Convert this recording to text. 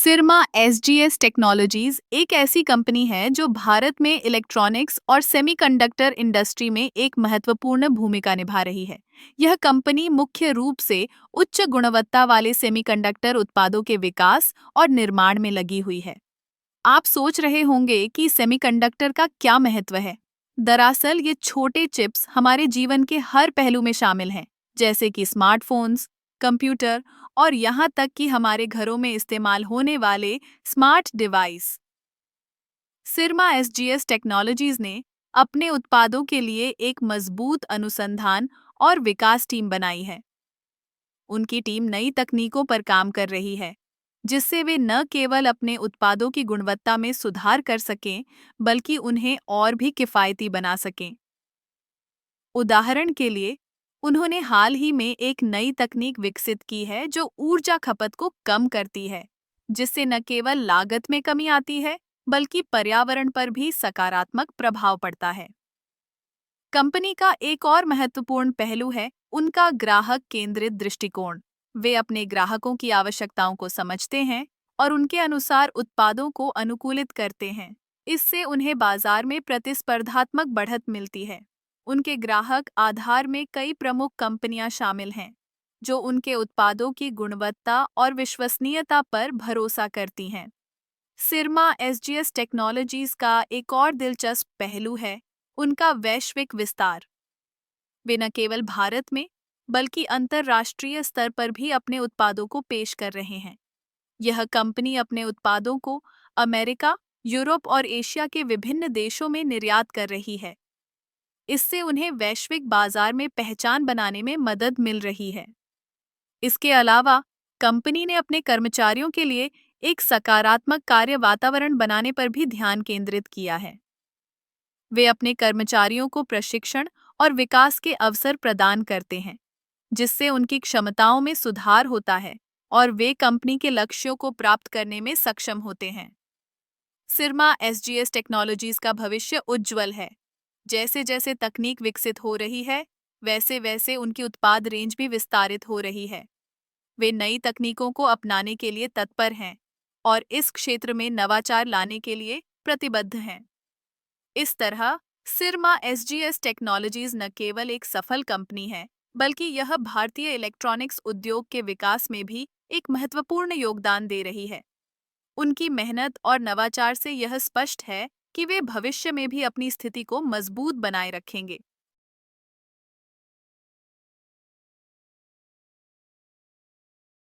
सिरमा SGS technologies एक ऐसी company है जो भारत में इलेक्ट्रॉनिक्स और सेमीकंडक्टर इंडस्ट्री में एक महत्वपूर्ण भूमिका निभा रही है। यह कंपनी मुख्य रूप से उच्च गुणवत्ता वाले सेमीकंडक्टर उत्पादों के विकास और निर्माण में लगी हुई है। आप सोच रहे होंगे कि सेमीकंडक्टर का क्या महत्व है। दरअसल ये छोटे चिप्स हमारे जीवन के हर पहलू में शामिल हैं, जैसे कि स्मार्टफोन्स, कंप्यूटर और यहाँ तक कि हमारे घरों में इस्तेमाल होने वाले स्मार्ट डिवाइस। सिरमा एसजीएस टेक्नोलॉजीज ने अपने उत्पादों के लिए एक मजबूत अनुसंधान और विकास टीम बनाई है। उनकी टीम नई तकनीकों पर काम कर रही है, जिससे वे न केवल अपने उत्पादों की गुणवत्ता में सुधार कर सकें, बल्कि उन्हें और भी किफ़ायती बना सकें। उदाहरण के लिए, उन्होंने हाल ही में एक नई तकनीक विकसित की है जो ऊर्जा खपत को कम करती है, जिससे न केवल लागत में कमी आती है, बल्कि पर्यावरण पर भी सकारात्मक प्रभाव पड़ता है। कंपनी का एक और महत्वपूर्ण पहलू है उनका ग्राहक केंद्रित दृष्टिकोण। वे अपने ग्राहकों की आवश्यकताओं को समझते हैं और उनके अनुसार उत्पादों को अनुकूलित करते हैं। इससे उन्हें बाजार में प्रतिस्पर्धात्मक बढ़त मिलती है। उनके ग्राहक आधार में कई प्रमुख कंपनियां शामिल हैं, जो उनके उत्पादों की गुणवत्ता और विश्वसनीयता पर भरोसा करती हैं। सिरमा एसजीएस टेक्नोलॉजीज का एक और दिलचस्प पहलू है उनका वैश्विक विस्तार। वे न केवल भारत में, बल्कि अंतर्राष्ट्रीय स्तर पर भी अपने उत्पादों को पेश कर रहे हैं। यह कंपनी अपने उत्पादों को अमेरिका, यूरोप और एशिया के विभिन्न देशों में निर्यात कर रही है। इससे उन्हें वैश्विक बाजार में पहचान बनाने में मदद मिल रही है। इसके अलावा, कंपनी ने अपने कर्मचारियों के लिए एक सकारात्मक कार्य वातावरण बनाने पर भी ध्यान केंद्रित किया है। वे अपने कर्मचारियों को प्रशिक्षण और विकास के अवसर प्रदान करते हैं, जिससे उनकी क्षमताओं में सुधार होता है और वे कंपनी के लक्ष्यों को प्राप्त करने में सक्षम होते हैं। सिरमा एसजीएस टेक्नोलॉजीज का भविष्य उज्जवल है। जैसे जैसे तकनीक विकसित हो रही है, वैसे वैसे उनकी उत्पाद रेंज भी विस्तारित हो रही है। वे नई तकनीकों को अपनाने के लिए तत्पर हैं और इस क्षेत्र में नवाचार लाने के लिए प्रतिबद्ध हैं। इस तरह सिरमा एसजीएस टेक्नोलॉजीज न केवल एक सफल कंपनी है, बल्कि यह भारतीय इलेक्ट्रॉनिक्स उद्योग के विकास में भी एक महत्वपूर्ण योगदान दे रही है। उनकी मेहनत और नवाचार से यह स्पष्ट है कि वे भविष्य में भी अपनी स्थिति को मजबूत बनाए रखेंगे।